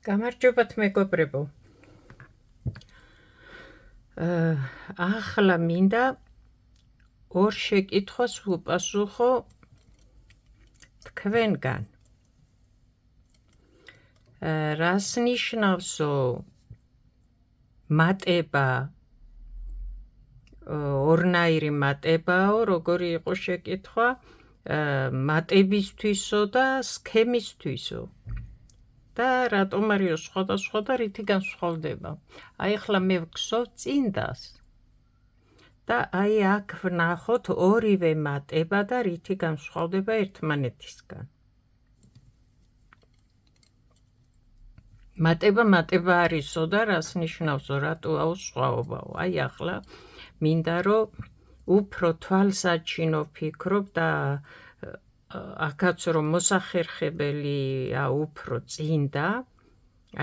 გამარჯობათ მეგობრებო. ახლა მინდა ორ შეკითხვას ვუპასუხო თქვენგან. რას ნიშნავსო მატება? ორნაირი მატებაო, როგორი იყო შეკითხვა? მატებისთვისო და სქემისთვისო. და რატომ არის სხვადასხვა და რითი განსხვავდება? აი ახლა მე ვგსოვ წინდას და აი აქ ვნახოთ ორივე მატება და რითი განსხვავდება ერთმანეთისგან. მატება არისო და რას ნიშნავსო, რატოა სხვაობაო? აი ახლა მინდა რომ უფრო თვალსაჩინო ვფიქრობ და აქაც რომ მოსახერხებელია უფრო წინდა,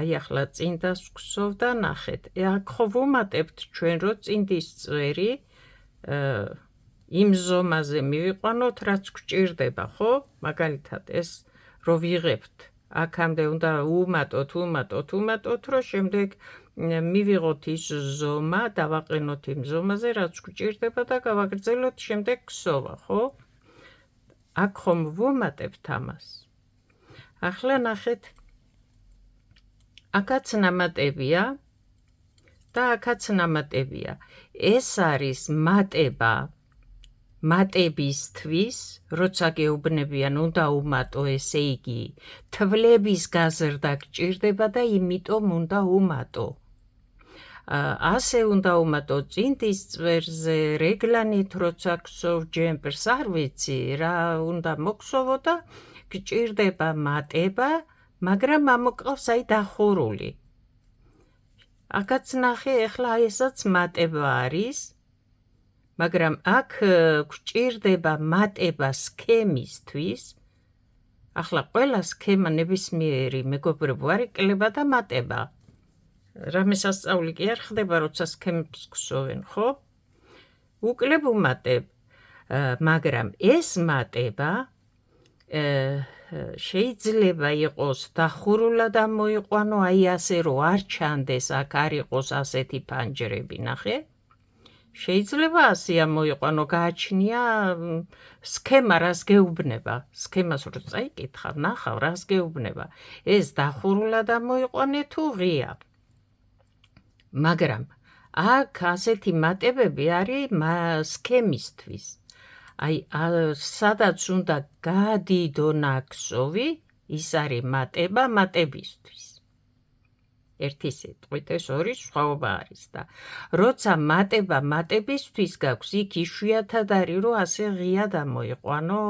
აი ახლა წინდას ვგსოვ და ნახეთ. აქ ხო ვუმატებთ ჩვენ რომ წინდის წვერი იმ ზომაზე მივიყვანოთ, რაც გვჭირდება, ხო? მაგალითად ეს რო ვიღებთ, აქამდე უნდა უმატოთ, რომ შემდეგ მივიღოთ ის ზომა, დავაყენოთ იმ ზომაზე, რაც გვჭირდება და გავაგრძელოთ შემდეგ ქსოვა, ხო? აქ ხომ ვუმატებთ ამას. ახლა ნახეთ, აქაც ნამატებია და აქაც ნამატებია. ეს არის მატება მატებისთვის, როცა გეუბნებიან უნდა უმატო, ესე იგი თვლების გაზრდა გჭირდება და იმიტომ უნდა უმატო. ასე უნდა უმატო წინდის წვერზე, რეგლანით როცა გსოვ ჯემპერს, არ ვიცი რა უნდა მოგსოვო და გჭირდება მატება, მაგრამ ამოყავს აი დახურული. აქაც ნახე, ახლა ესაც მატება არის, მაგრამ აქ გვჭირდება მატება სქემისთვის. ახლა ყველა სქემა ნებისმიერი მეგობრებო არ იკლება და მატება. რამე სასწაული კი არ ხდება, როცა სქემებს გსოვენ, ხო? უკლებ უმატებ, მაგრამ ეს მატება შეიძლება იყოს დახურულად ამოიყვანო, აი ასე რომ არ ჩანდეს, აქ არ იყოს ასეთი ფანჯრები, ნახე? შეიძლება ასე ამოიყვანო, გააჩნია სქემა, რას გეუბნება. სქემას რო წაიკითხავ, ნახავ, რას გეუბნება. ეს დახურულად ამოიყვანე თუ ღია. მაგრამ აქ ასეთი მატებები არის სქემისთვის. აი სადაც უნდა გადიდო ნაკსოვი, ის არის მატება მატებისთვის. ერთი სიტყვით ეს ორი სხვაობა არის და როცა მატება მატებისთვის გაქვს, იქ იშვიათად არის რომ ასე ღიად ამოიყვანო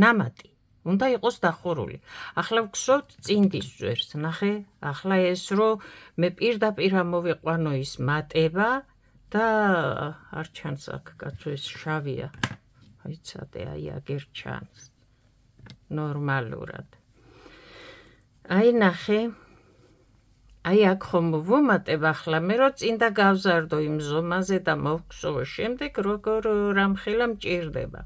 ნამატი. უნდა იყოს დახურული. ახლა ვგსოვთ წინდის წვერს, ნახე, ახლა ეს რომ მე პირდაპირ ამოვიყვანო ის მატება და არ ჩანს აქ კაცო, ეს შავია. აიცადე, აი აგერ ჩანს ნორმალურად. აი ნახე, აი აქ ხომ ვუმატებ ახლა მე რომ წინდა გავზარდო იმ ზომაზე და მოვგსოვო შემდეგ როგორ რამხელა მჭირდება.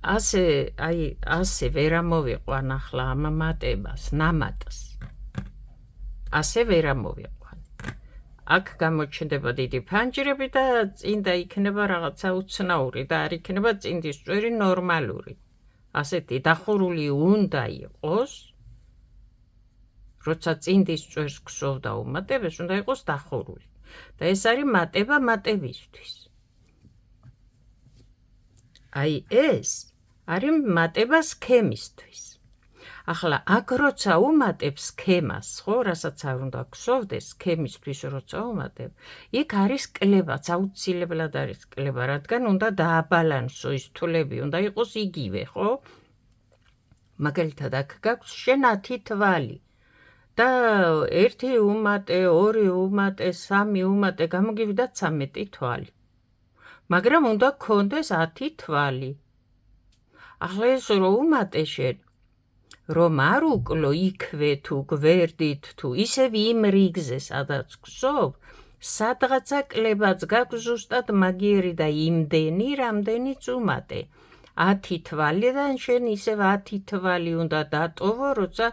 ასე ვერ ამოვიყვან ახლა ამ მატებას, ნამატს. ასე ვერ ამოვიყვან. აქ გამოჩნდება დიდი ფანჯრები და წინდა იქნება რაღაცა უცნაური და არ იქნება წინდის წვერი ნორმალური. ასეთი დახურული უნდა იყოს. როცა წინდის წვერს გსოვ და უმატებ, ეს უნდა იყოს დახურული. და ეს არის მატება მატებისთვის. აი ეს არის მატება სქემისთვის. ახლა აქ როცა უმატებ სქემას, ხო, რასაც არ უნდა გსოვდეს, სქემისთვის როცა უმატებ, იქ არის კლებაც, აუცილებლად არის კლება, რადგან უნდა დააბალანსო ის თვლები, უნდა იყოს იგივე, ხო? მაგალითად აქ გაქვს შენ 10 თვალი. და 1 უმატე, 2 უმატე, 3 უმატე, გამოგივიდა 13 თვალი. მაგრამ უნდა გქონდეს 10 თვალი. ახლა ეს რომ უმატე შენ, რომ არ უკლო იქვე თუ გვერდით თუ ისევ იმ რიგზე, სადაც გსოვ, სადღაცა კლებაც გაქვს ზუსტად მაგიერი და იმდენი, რამდენიც უმატე. 10 თვალიდან შენ ისევ 10 თვალი უნდა დატოვო, როცა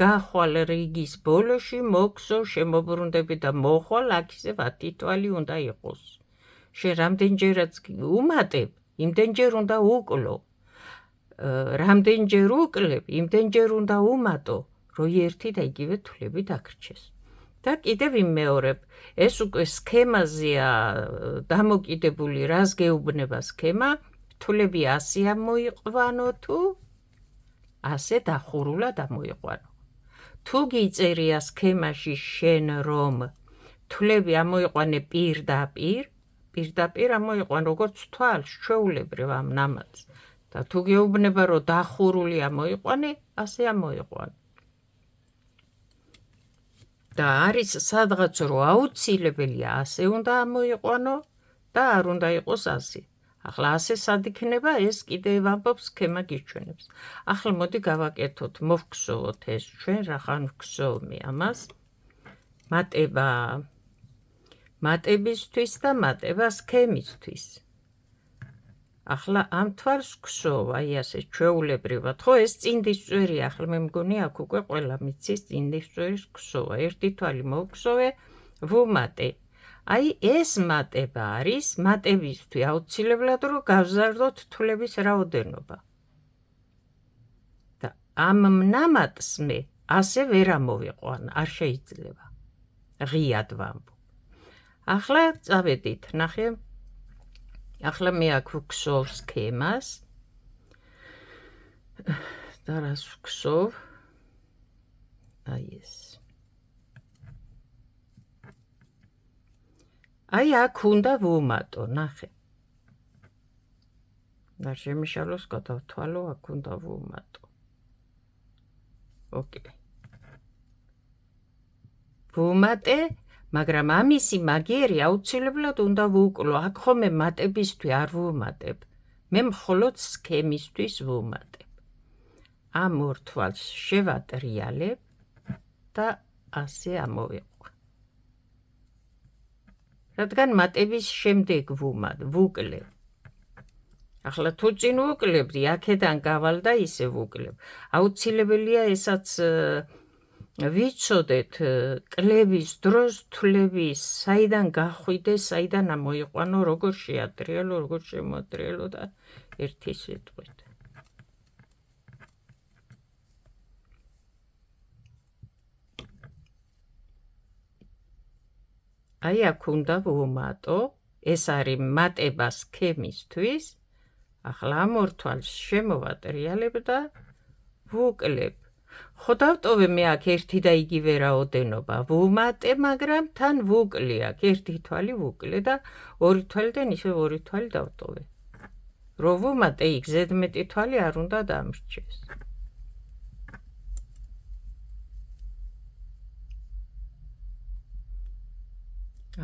გახვალ რიგის ბოლოში მოგსო შემოbrundები და მოხვალ აქ ისევ 10 თვალი უნდა იყოს. შენ რამდენჯერაც უმატებ, იმდენჯერ უნდა უკლო. რამდენჯერ უკლებ, იმდენჯერ უნდა უმატო, რომ ერთი და იგივე თვლები დაგრჩეს. და კიდევ ვიმეორებ, ეს უკვე სქემაზეა დამოკიდებული, რას გეუბნება სქემა, თვლები 100 ამოიყვანო თუ 100 დახურულად ამოიყვანო. თუ გიწერია სქემაში შენ რომ თვლები ამოიყვანე პირდაპირ ამოიყვან როგორც თვალს ჩვეულებრივ ამ ნამატს და თუ გეუბნება რომ დახურული ამოიყვანე, ასე ამოიყვანე. და არის სადღაც რომ აუცილებელია 100 უნდა ამოიყვანო და არ უნდა იყოს 100. ახლა 100 სად იქნება, ეს კიდევ ამბობს სქემა გიჩვენებს. ახლა მოდი გავაკეთოთ, მოვგსოვოთ ეს ჩვენ რახან ვგსოვმე ამას. მატებისთვის და მატება სქემისთვის. ახლა ამ თვალს ვგსოვ, აი ასე ჩვეულებრივად, ხო ეს წინდის წვერია, ახლა მე მგონი აქ უკვე ყველა მიცის წინდის წვერის გსოვა. ერთი თვალი მოვგსოვე, ვუმატე. აი ეს მატება არის მატებისთვის აუცილებლად რომ გავზარდოთ თვლების რაოდენობა. და ამ ნამატს მე ასე ვერ ამოვიყვან, არ შეიძლება. ღიად ვამბობ. ახლა წავედით, ნახე. ახლა მე აქ ვგსოვ სქემას. და რას ვგსოვ? აი ეს. აი აქ უნდა ვუმატო, ნახე. და შემიშალოს გადავთვალო, აქ უნდა ვუმატო. ოკეი. ვუმატე, მაგრამ ამისი მაგიერი აუცილებლად უნდა ვუკლო. აქ ხომ მე მატებისთვის არ ვუმატებ. მე მხოლოდ სქემისთვის ვუმატებ. ამ ორ თვალს შევატრიალებ და ასე ამოვიყვან. რადგან მატების შემდეგ ვუკლებ. ახლა თუ წინ ვუკლებდი, აქედან გავალ და ისე ვუკლებ. აუცილებელია ესაც ვიცოდეთ კლების დროს თვლების საიდან გახვიდეს, საიდან ამოიყვანო, როგორ შეატრიალო, როგორ შემოატრიალო და ერთი სიტყვით. აი აქ უნდა ვუმატო, ეს არის მატება სქემისთვის. ახლა ამ ორ თვალს შემოვატრიალებ და ვუკლებ. ხო დავტოვე მე აქ ერთი და იგივე რაოდენობა. ვუმატე, მაგრამ თან ვუკლე აქ. ერთი თვალი ვუკლე და ორი თვალიდან ისევ ორი თვალი დავტოვე. რო ვუმატე, იქ ზედმეტი თვალი არ უნდა დამრჩეს.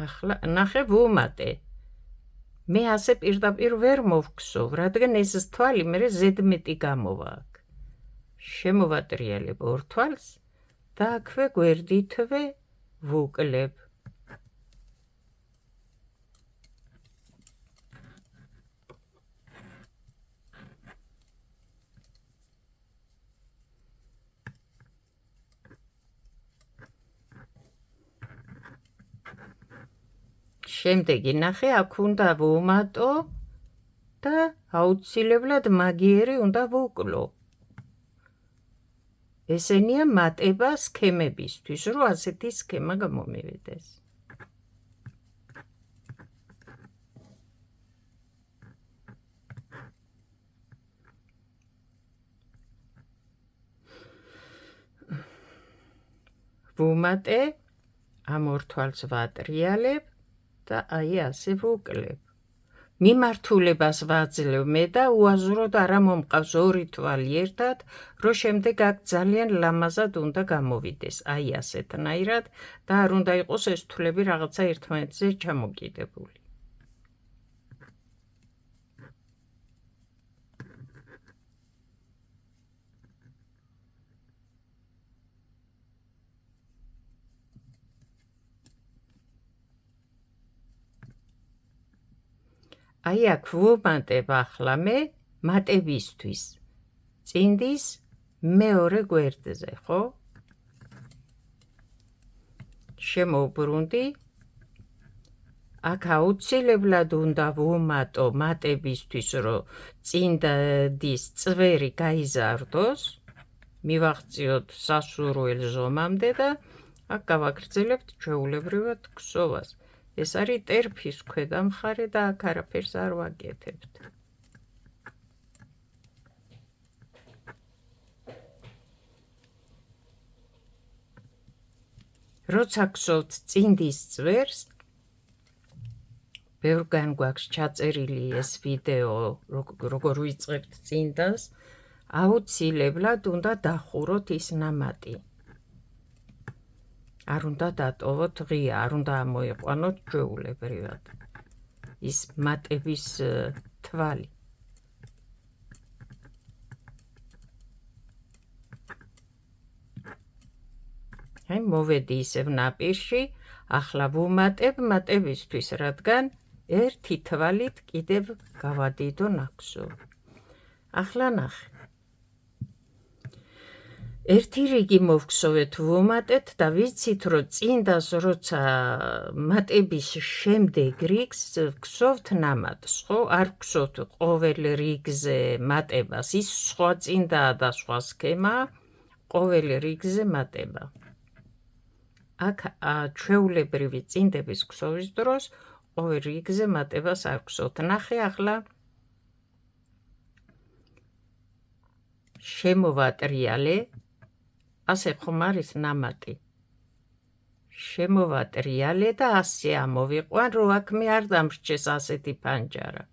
ახლა ნახე ვუმატე. მე ასე პირდაპირ ვერ მოვგსოვ, რადგან ეს თვალი მე ზედმეტი გამოვა აქ. შემოვატრიალებ ორ თვალს და აქვე გვერდითვე ვუკლებ. შემდეგი ნახე, აქ უნდა ვუმატო და აუცილებლად მაგიერი უნდა ვუკლო. ესენია მატება სქემებისთვის, რომ ასეთი სქემა გამომივიდეს. ვუმატე, ამ ორ თვალს ვატრიალებ და აი ასე ვუკლებ. მიმართულებას ვაძლევ მე და უაზროდ არა მომყავს ორი თვალი ერთად, რომ შემდეგ აქ ძალიან ლამაზად უნდა გამოვიდეს. აი ასეთნაირად და არ უნდა იყოს ეს თვლები რაღაცა ერთმანეთზე ჩამოკიდებული. აი აქ ვუმატებ ახლა მე მატებისთვის. წინდის მეორე გვერდზე, ხო? შემოვბრუნდი. აქ აუცილებლად უნდა ვუმატო მატებისთვის, რომ წინდის წვერი გაიზარდოს, მივაღწიოთ სასურველ ზომამდე და აქ გავაგრძელებთ ჩვეულებრივად ქსოვას. ეს არის ტერფის ქვედა მხარე და აქ არაფერს არ ვაკეთებთ. როცა ქსოვთ წინდის წვერს, ბევრგან გვაქვს ჩაწერილი ეს ვიდეო, როგორ ვიწყებთ წინდას, აუცილებლად უნდა დახუროთ ის ნამატი. არ უნდა დატოვოთ ღია, არ უნდა ამოიყვანოთ ჩვეულებრივად. ის მატების თვალი. აი, მოვედი ისევ ნაპირში, ახლა ვუმატებ მატებისთვის, რადგან ერთი თვალით კიდევ გავადიდო ნაქსო. ახლა ნახე. ერთი რიგი მოვგსოვეთ, ვუმატეთ და ვიცით, რომ წინდას როცა მატების შემდეგ რიგს ვგსოვთ ნამატს, ხო? არ ვგსოვთ ყოველ რიგზე მატებას, ის სხვა წინდაა და სხვა სქემაა, ყოველ რიგზე მატება. აქ ჩვეულებრივი წინდების ქსოვის დროს ყოველ რიგზე მატებას არ ვგსოვთ. ნახე ახლა შემოვატრიალე, ასე ხომ არის ნამატი. შემოვატრიალე და ასე ამოვიყვან, რომ აქ მე არ დამრჩეს ასეთი ფანჯარა.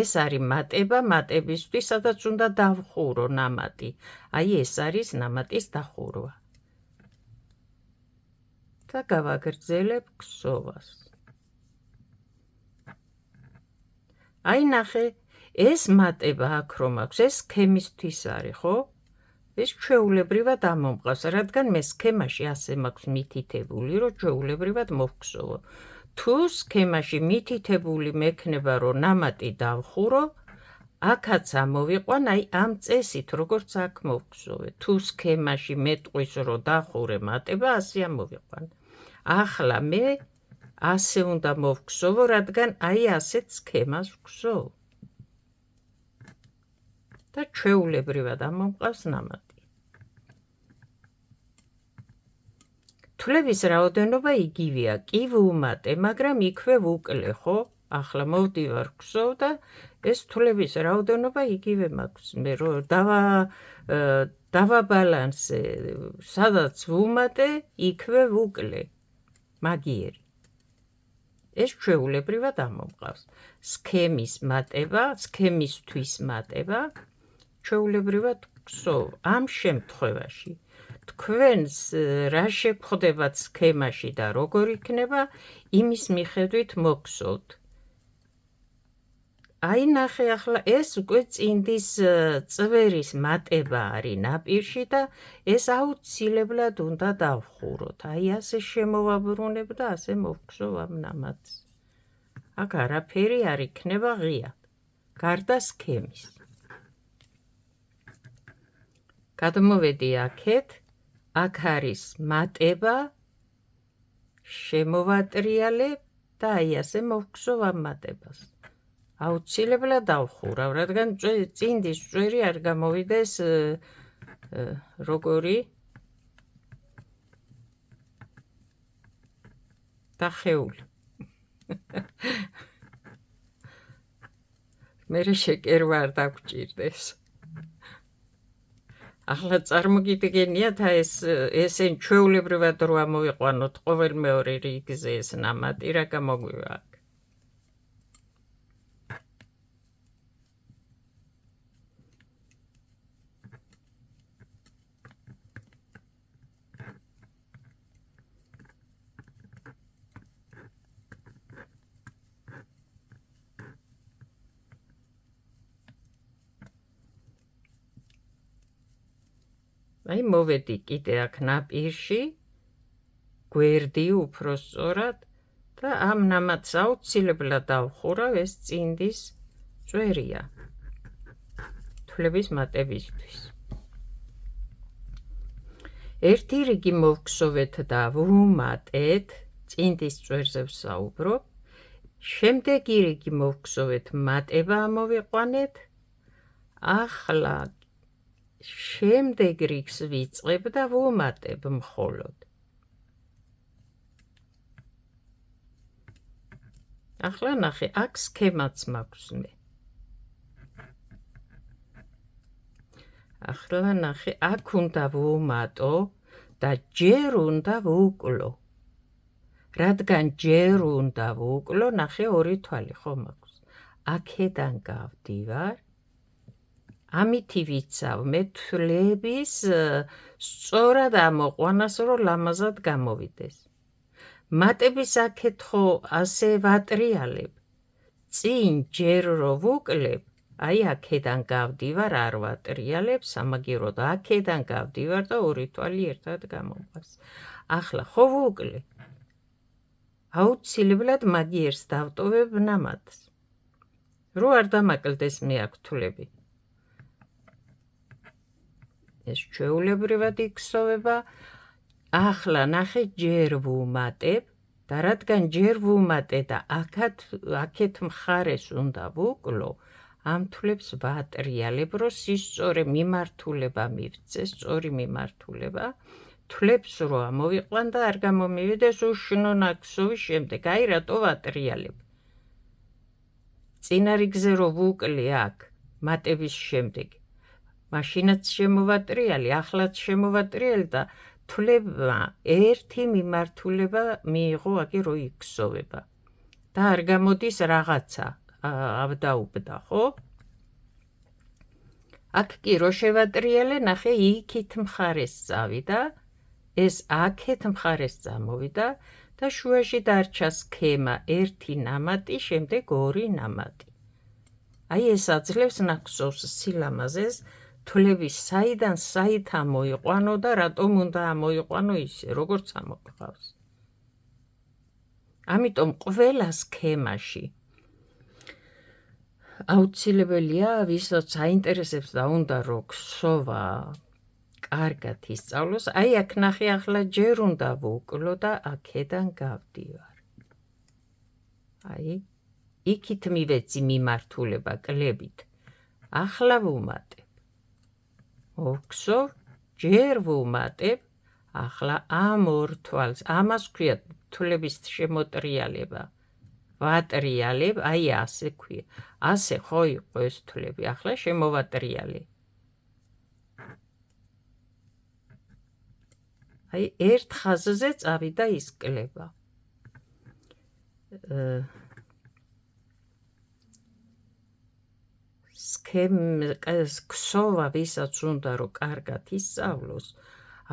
ეს არის მატება მატებისთვის, სადაც უნდა დავხურო ნამატი. აი ეს არის ნამატის დახურვა. და გავაგრძელებ ქსოვას. აი ნახე, ეს მატება აქ რომ აქვს, ეს სქემისთვის არის, ხო? ეს ჩვეულებრივად ამომყავს, რადგან მე სქემაში ასე მაქვს მითითებული, რომ ჩვეულებრივად მოვგსოვო. თუ სქემაში მითითებული მექნება, რომ ნამატი დავხურო, აქაც ამოვიყვან, აი ამ წესით, როგორც აქ მოვგსოვე. თუ სქემაში მეტყვის, რომ დახურე მატება, ასე ამოვიყვან. ახლა მე ასე უნდა მოვგსოვო, რადგან აი ასეთ სქემას ვგსოვ. და ჩვეულებრივად ამომყავს ნამატი. თვლების რაოდენობა იგივეა, კი ვუმატე, მაგრამ იქვე ვუკლე, ხო? ახლა მოვდივარ ვგსოვ და ეს თვლების რაოდენობა იგივე მაქვს. მე რომ დავაბალანსე, სადაც ვუმატე, იქვე ვუკლე. მაგიერი. ეს ჩვეულებრივად ამომყავს. სქემის მატება, სქემისთვის მატება, ჩვეულებრივად ვგსოვ. ამ შემთხვევაში თქვენს რა შეგხვდებათ სქემაში და როგორ იქნება, იმის მიხედვით მოგგსოვთ. აი ნახე ახლა ეს უკვე წინდის წვერის მატება არის ნაპირში და ეს აუცილებლად უნდა დავხუროთ. აი ასე შემოვაბრუნებ და ასე მოვგსოვ ამ ნამატს. აქ არაფერი არ იქნება ღიად, გარდა სქემის. გადმოვედი აქეთ, აქ არის მატება, შემოვატრიალებ და აი ასე მოვგსოვ ამ მატებას. აუცილებლად დავხურავ, რადგან წინდის წვერი არ გამოვიდეს როგორი დახეული. მერე შეკერვა არ დაგჭირდეს. ახლა წარმოგიდგენიათ ესენ ჩვეულებრივად რო ამოვიყვანოთ ყოველ მეორე რიგზე ეს ნამატი, რა გამოგვივა აქ. აი მოვედი კიდე აქ ნაპირში, გვერდი უფრო სწორად და ამ ნამატს აუცილებლად დავხურავ, ეს წინდის წვერია თვლების მატებისთვის. ერთი რიგი მოვგსოვეთ და ვუმატეთ, წინდის წვერზე ვსაუბრობ, შემდეგი რიგი მოვგსოვეთ, მატება ამოვიყვანეთ, ახლა შემდეგ რიგს ვიწყებ და ვუმატებ მხოლოდ. ახლა ნახე, აქ სქემაც მაქვს მე. ახლა ნახე, აქ უნდა ვუმატო და ჯერ უნდა ვუკლო. რადგან ჯერ უნდა ვუკლო, ნახე, ორი თვალი ხო მაქვს. აქედან გავდივარ. ამითი ვიცავ მე თვლების სწორად ამოყვანას, რომ ლამაზად გამოვიდეს. მატების აქეთ ხო ასე ვატრიალებ. წინ ჯერ რო ვუკლებ, აი აქედან გავდივარ, არ ვატრიალებ, სამაგიეროდ აქედან გავდივარ და ორი თვალი ერთად გამოყვას. ახლა ხო ვუკლე. აუცილებლად მაგიერს დავტოვებ ნამატს. რო არ დამაკლდეს მე აქ თვლები. ეს ჩვეულებრივად იქსოვება. ახლა ნახე, ჯერ ვუმატებ და რადგან ჯერ ვუმატე და აქეთ მხარეს უნდა ვუკლო, ამ თვლებს ვატრიალებ, რომ სისწორე მიმართულება მივცეს, სწორი მიმართულება, თვლებს რო ამოვიყვან და არ გამომივიდეს უშნო ნაკსოვის შემდეგ. აი რატო ვატრიალებ. წინა რიგზე რო ვუკლე აქ, მატების შემდეგ, მაშინაც შემოვატრიალი, ახლაც შემოვატრიალი და თვლებმა ერთი მიმართულება მიიღო აქ რო იქსოვება. და არ გამოდის რაღაცა ავდაუბდა, ხო? აქ კი რო შევატრიალე, ნახე, იქით მხარეს წავიდა, ეს აქეთ მხარეს წამოვიდა და შუაში დარჩა სქემა, ერთი ნამატი, შემდეგ ორი ნამატი. აი ეს აძლევს ნაკსოვს სილამაზეს, თვლების საიდან საით ამოიყვანო და რატომ უნდა ამოიყვანო ისე, როგორც ამოყავს. ამიტომ ყველა სქემაში აუცილებელია, ვისაც აინტერესებს და უნდა რო ქსოვა კარგად ისწავლოს, აი აქ ნახე, ახლა ჯერ უნდა ვუკლო და აქედან გავდივარ. აი, იქით მივეცი მიმართულება კლებით. ახლა ვუმატებ. მოვგსოვ, ჯერ ვუმატებ, ახლა ამ ორ თვალს, ამას ქვია თვლების შემოტრიალება. ვატრიალებ, აი ასე ქვია. ასე ხო იყო ეს თვლები, ახლა შემოვატრიალე. აი ერთ ხაზზე წავიდა ისკლება. ქსოვა, ვისაც უნდა რომ კარგად ისწავლოს,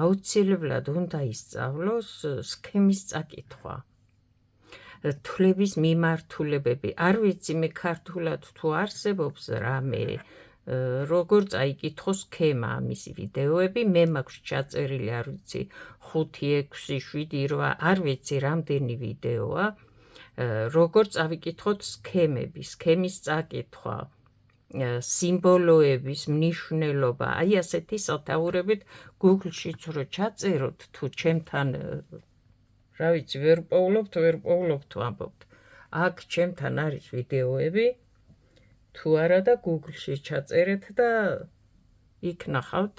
აუცილებლად უნდა ისწავლოს სქემის წაკითხვა. თვლების მიმართულებები. არ ვიცი მე ქართულად თუ არსებობს რამე, როგორ წაიკითხო სქემა ამისი ვიდეოები, მე მაქვს ჩაწერილი, არ ვიცი, 5, 6, 7, 8, არ ვიცი რამდენი ვიდეოა, როგორ წავიკითხოთ სქემები, სქემის წაკითხვა, სიმბოლოების მნიშვნელობა, აი ასეთი სათაურებით Google-შიც რო ჩაწეროთ, თუ ჩემთან რა ვიცი, ვერ პოვლობთ ვამბობთ. აქ ჩემთან არის ვიდეოები, თუ არა და Google-ში ჩაწერეთ და იქ ნახავთ,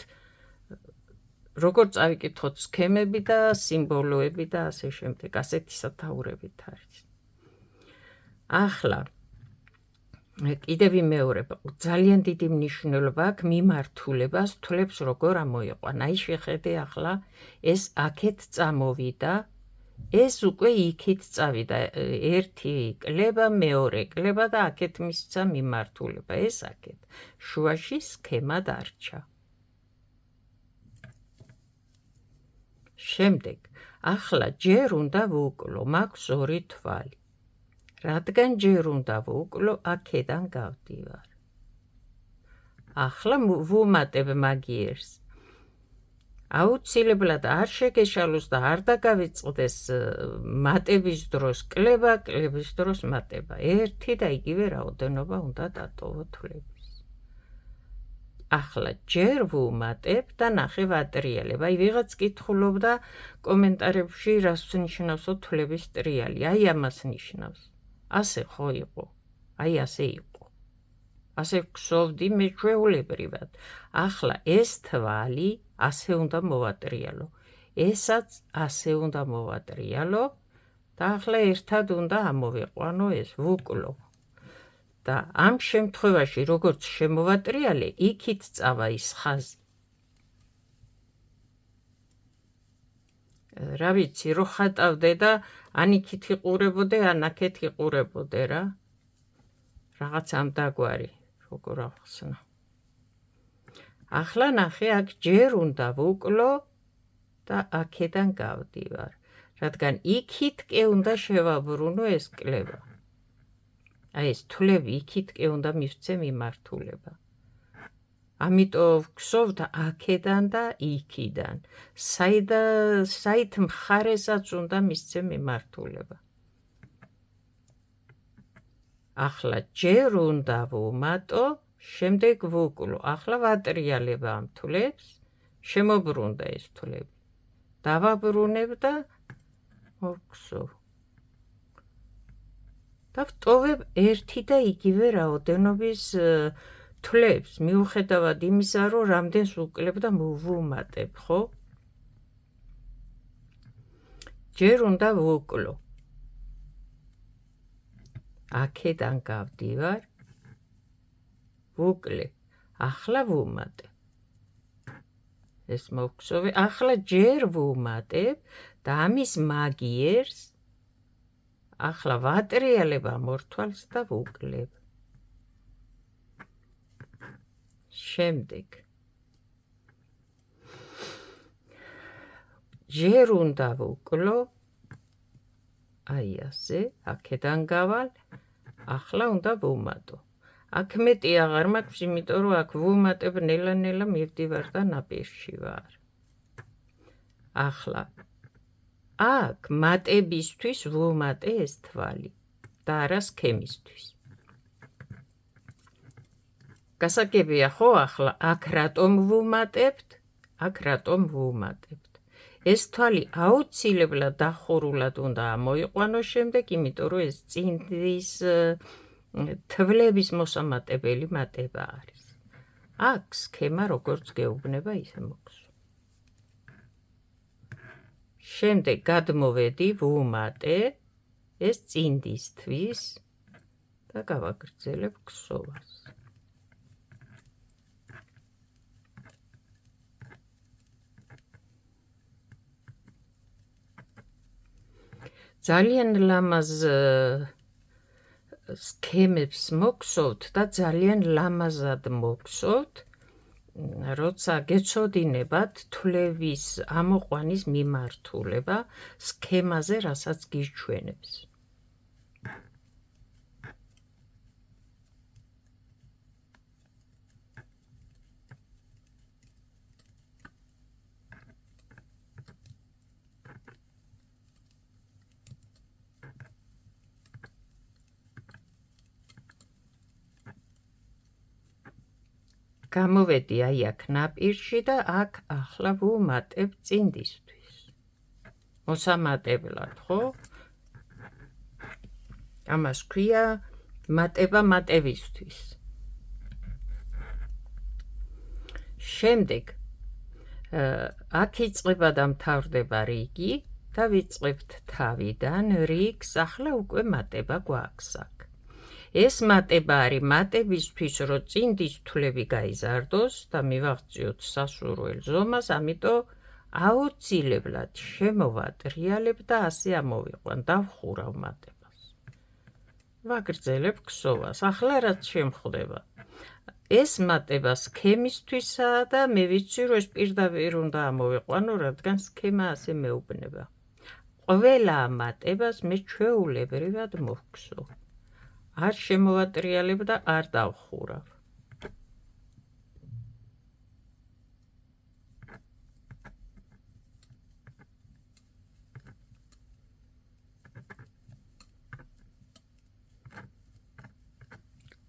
როგორ წავიკითხოთ სქემები და სიმბოლოები და ასე შემდეგ, ასეთი სათაურებით არის. ახლა კიდევ ვიმეორებ, ძალიან დიდი მნიშვნელობა აქვს მიმართულებას, თვლებს როგორ ამოიყვან. აი შეხედე ახლა, ეს აქეთ წამოვიდა, ეს უკვე იქით წავიდა, ერთი კლება, მეორე კლება და აქეთ მისცა მიმართულება, ეს აქეთ. შუაში სქემა დარჩა. შემდეგ, ახლა ჯერ უნდა ვუკლო, მაქვს ორი თვალი. რადგან ჯერ უნდა ვუკლო, აქედან გავდივარ. ახლა ვუმატებ მაგიერს. აუცილებლად არ შეგეშალოს და არ დაგავიწყდეს მატების დროს კლება, კლების დროს მატება. ერთი და იგივე რაოდენობა უნდა დატოვო თვლების. ახლა ჯერ ვუმატებ და ნახე ვატრიალებ. აი ვიღაც კითხულობდა კომენტარებში რას ნიშნავსო თვლების ტრიალი. აი ამას ნიშნავს. ასე ხო იყო. აი ასე იყო. ასე ვქსოვდი მე ჩვეულებრივად. ახლა ეს თვალი ასე უნდა მოვატრიალო. ესაც ასე უნდა მოვატრიალო და ახლა ერთად უნდა ამოვიყვანო ეს ვუკლო. და ამ შემთხვევაში როგორც შემოვატრიალე, იქით წავა ის ხაზი. რა ვიცი, რო ხატავდე და ან იქით იყურებოდე, ან აქეთ იყურებოდე რა. რაღაც ამ დაგვარი, როგორ ახსნა. ახლა ნახე, აქ ჯერ უნდა ვუკლო და აქედან გავდივარ, რადგან იქითკე უნდა შევაბრუნო ეს კლება. აი ეს თვლები იქითკე უნდა მივცე მიმართულება. ამიტომ ვგსოვთ აქედან და იქიდან. საით მხარესაც უნდა მისცე მიმართულება. ახლა ჯერ უნდა ვუმატო, შემდეგ ვუკლო. ახლა ვატრიალებ ამ თვლებს, შემოbrუნდა ეს თვლები. დავაბრუნებ და მოვგსოვ. და ვტოვებ ერთი და იგივე რაოდენობის თვლებს, მიუხედავად იმისა, რომ რამდენს ვუკლებ და ვუმატებ, ხო? ჯერ უნდა ვუკლო. აქედან გავდივარ, ვუკლე, ახლა ვუმატებ. ეს მოვგსოვე, ახლა ჯერ ვუმატებ და ამის მაგიერს ახლა ვატრიალებ ამ ორ თვალს და ვუკლებ. შემდეგ ჯერ უნდა ვუკლო, აი ასე, აქედან გავალ, ახლა უნდა ვუმატო. აქ მეტი აღარ მაქვს, იმიტომ რომ აქ ვუმატებ ნელა-ნელა მივდივარ და ნაპირში ვარ. ახლა აქ მატებისთვის ვუმატე ეს თვალი და არა სქემისთვის. გასაგებია ხო ახლა აქ რატომ ვუმატებთ? აქ რატომ ვუმატებთ? ეს თვალი აუცილებლად დახურულად უნდა ამოიყვანო შემდეგ, იმიტომ რომ ეს წინდის თვლების მოსამატებელი მატება არის. აქ სქემა როგორც გეუბნება, ისე მოგსვა. შემდეგ გადმოვედი, ვუმატე ეს წინდისთვის და გავაგრძელებ ქსოვას. ძალიან ლამაზ სქემებს მოგსოვთ და ძალიან ლამაზად მოგსოვთ, როცა გეცოდინებათ თვლების ამოყვანის მიმართულება სქემაზე, რასაც გიჩვენებს. გამოვედი აი აქ ნაპირში და აქ ახლა ვუმატებ წინდისთვის. მოსამატებლად, ხო? ამას ქვია მატება მატებისთვის. შემდეგ აქ იწყება და მთავრდება რიგი და ვიწყებთ თავიდან რიგს, ახლა უკვე მატება გვაქვს აქ. ეს მატება არის მატებისთვის, რომ წინდის თვლები გაიზარდოს და მივაღწიოთ სასურველ ზომას, ამიტომ აუცილებლად შემოვატრიალებ და ასე ამოვიყვან, დავხურავ მატებას. ვაგრძელებ ქსოვას. ახლა რაც შემხდება. ეს მატება სქემისთვისაა და მე ვიცი, რომ ეს პირდაპირ უნდა ამოვიყვანო, რადგან სქემა ასე მეუბნება. ყველა მატებას მე ჩვეულებრივად მოვგსოვ. არ შემოვატრიალებ და არ დავხურავ.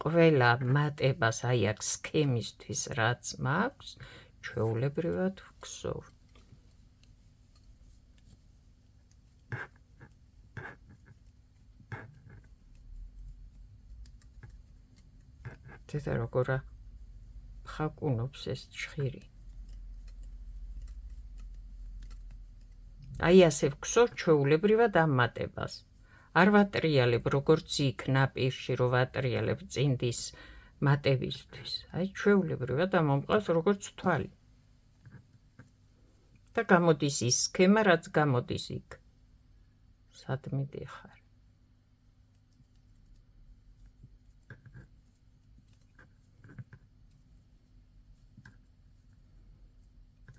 ყველა მატებას აი აქ სქემისთვის რაც მაქვს, ჩვეულებრივად ვგსოვ. თეთა როგორ ხაკუნობს ეს ჭხირი. აი ასე ვგსოვ ჩვეულებრივად ამ მატებას. არ ვატრიალებ როგორც იქ ნაპირში რომ ვატრიალებ წინდის მატებისთვის. აი ჩვეულებრივად ამომყავს როგორც თვალი. და გამოდის ის სქემა რაც გამოდის იქ. სად მიდიხარ?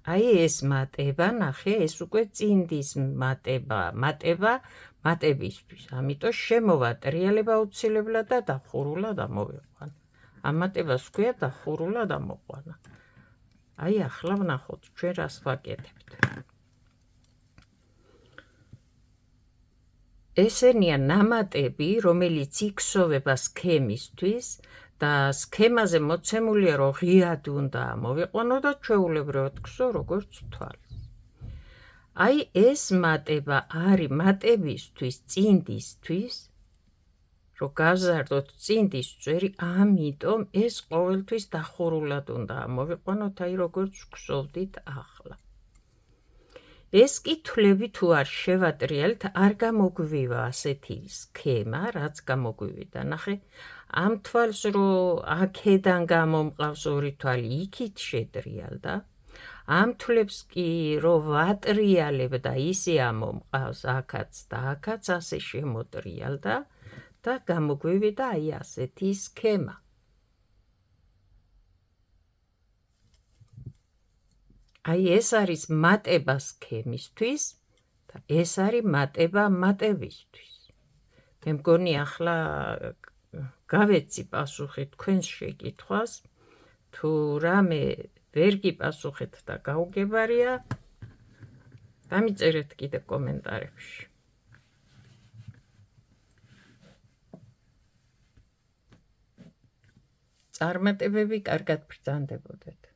აი ეს მატება, ნახე, ეს უკვე წინდის მატება, მატებისთვის. ამიტომ შემოვატრიალებ აუცილებლად და დახურულად ამოვიყვან. ამ მატებას ქვია დახურულად ამოყვანა. აი ახლა ვნახოთ ჩვენ რას ვაკეთებთ. ესენია ნამატები, რომელიც იქსოვება სქემისთვის და სქემაზე მოცემულია რომ ღიად უნდა ამოვიყვანო და ჩვეულებრივად გსო როგორც თვალს. აი ეს მატება არის მატებისთვის, წინდისთვის, რომ გავზარდოთ წინდის წვერი, ამიტომ ეს ყოველთვის დახურულად უნდა ამოვიყვანოთ, აი როგორც გსოვდით ახლა. ეს კითხვები თუ არ შევატრიალეთ, არ გამოგვივა ასეთი სქემა, რაც გამოგვივიდა. ნახე, ამ თვალს რომ აქედან გამომყავს ორი თვალი, იქით შედრიალდა. ამ თვლებს კი რომ ვატრიალებ და ისე ამომყავს აქაც და აქაც ასე შემოტრიალდა და გამოგვივიდა აი ასეთი სქემა. აი ეს არის მატება სქემისთვის და ეს არის მატება მატებისთვის. მე მგონი ახლა გავეცი პასუხი თქვენს შეკითხვას, თუ რამე ვერ გიპასუხეთ და გაუგებარია, დამიწერეთ კიდე კომენტარებში. წარმატებები, კარგად ბრძანდებოდეთ.